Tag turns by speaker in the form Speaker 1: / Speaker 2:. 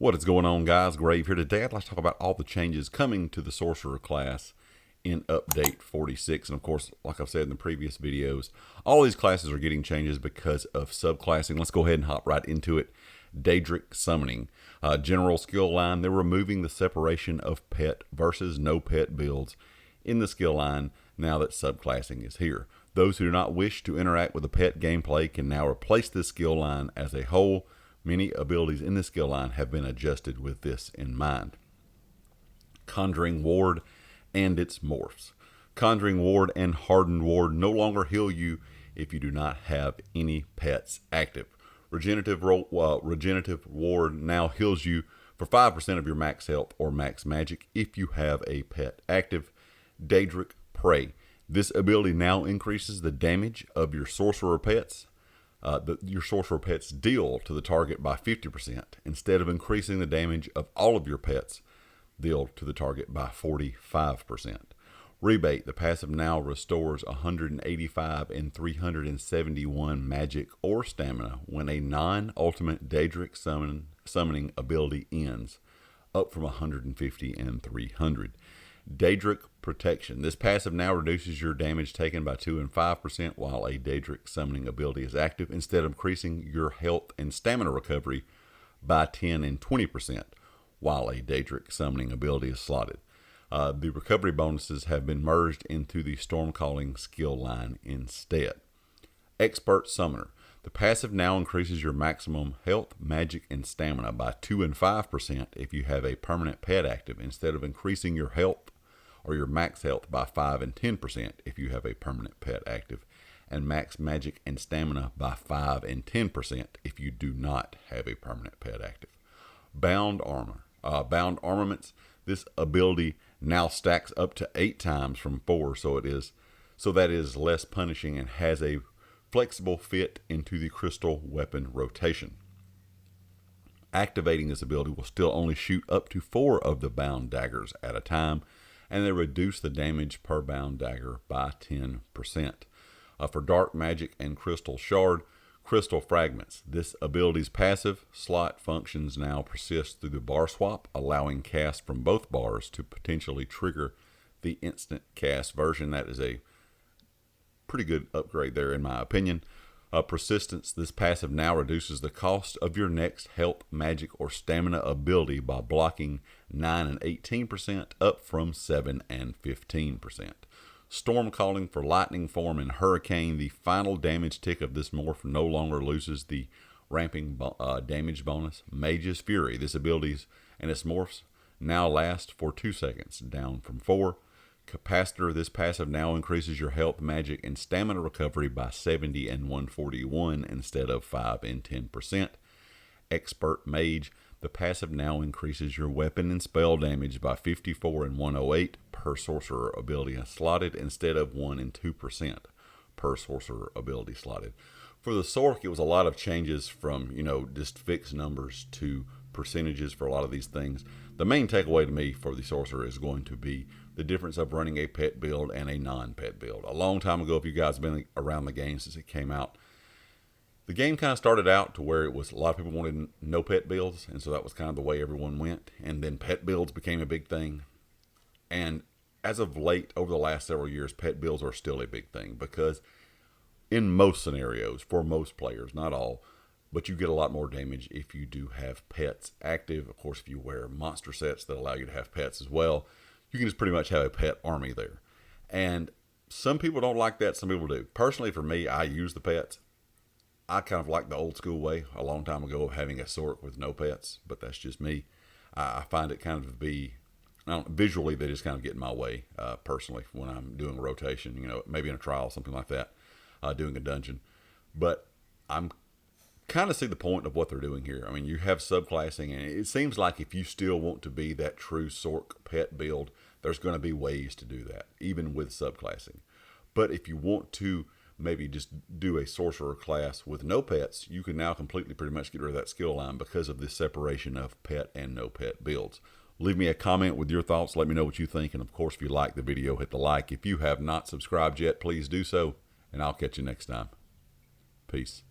Speaker 1: What is going on, guys? Grave here. Today I'd like to talk about all the changes coming to the Sorcerer class in update 46. And of course, like I've said in the previous videos, all these classes are getting changes because of subclassing. Let's go ahead and hop right into it. Daedric Summoning. General skill line, they're removing the separation of pet versus no pet builds in the skill line now that subclassing is here. Those who do not wish to interact with the pet gameplay can now replace this skill line as a whole. Many abilities in the skill line have been adjusted with this in mind. Conjuring Ward and its morphs. Conjuring Ward and Hardened Ward no longer heal you if you do not have any pets active. Regenerative Ward now heals you for 5% of your max health or max magic if you have a pet active. Daedric Prey. This ability now increases the damage of your sorcerer pets. Your sorcerer pets deal to the target by 50% instead of increasing the damage of all of your pets deal to the target by 45%. Rebate. The passive now restores 185 and 371 magic or stamina when a non-ultimate Daedric summoning ability ends, up from 150 and 300. Daedric Protection. This passive now reduces your damage taken by 2 and 5% while a Daedric summoning ability is active, instead of increasing your health and stamina recovery by 10 and 20% while a Daedric summoning ability is slotted. The recovery bonuses have been merged into the Stormcalling skill line instead. Expert Summoner. The passive now increases your maximum health, magic, and stamina by 2 and 5% if you have a permanent pet active, instead of increasing your health or your max health by 5 and 10% if you have a permanent pet active, and max magic and stamina by 5 and 10% if you do not have a permanent pet active. Bound Armaments. This ability now stacks up to 8 times from 4, so that is less punishing and has a flexible fit into the crystal weapon rotation. Activating this ability will still only shoot up to 4 of the bound daggers at a time, and they reduce the damage per bound dagger by 10%. For Dark Magic and Crystal Shard, Crystal Fragments. This ability's passive slot functions now persist through the bar swap, allowing cast from both bars to potentially trigger the instant cast version. That is a pretty good upgrade there in my opinion. Persistence. This passive now reduces the cost of your next health, magic, or stamina ability by blocking 9 and 18% up from 7 and 15%. Stormcalling for Lightning Form and Hurricane. The final damage tick of this morph no longer loses the ramping damage bonus. Mage's Fury. This ability and its morphs now last for 2 seconds, down from 4. Capacitor. This passive now increases your health, magic, and stamina recovery by 70 and 141 instead of 5 and 10%. Expert Mage. The passive now increases your weapon and spell damage by 54 and 108 per sorcerer ability slotted, instead of 1 and 2% per sorcerer ability slotted. For the Sorc, it was a lot of changes from, just fixed numbers to percentages for a lot of these things. The main takeaway to me for the Sorcerer is going to be the difference of running a pet build and a non-pet build. A long time ago, if you guys have been around the game since it came out, the game kind of started out to where it was a lot of people wanted no pet builds, and so that was kind of the way everyone went. And then pet builds became a big thing. And as of late, over the last several years, pet builds are still a big thing, because in most scenarios, for most players, not all, but you get a lot more damage if you do have pets active. Of course, if you wear monster sets that allow you to have pets as well, you can just pretty much have a pet army there. And some people don't like that, some people do. Personally, for me, I use the pets. I kind of like the old school way a long time ago of having a Sorc with no pets, but that's just me. I find it kind of visually they just kind of get in my way, personally, when I'm doing a rotation, maybe in a trial, something like that, doing a dungeon. But I'm kind of see the point of what they're doing here. I mean, you have subclassing, and it seems like if you still want to be that true Sorc pet build, there's going to be ways to do that, even with subclassing. But if you want to maybe just do a sorcerer class with no pets, you can now completely pretty much get rid of that skill line because of this separation of pet and no pet builds. Leave me a comment with your thoughts. Let me know what you think. And of course, if you like the video, hit the like. If you have not subscribed yet, please do so. And I'll catch you next time. Peace.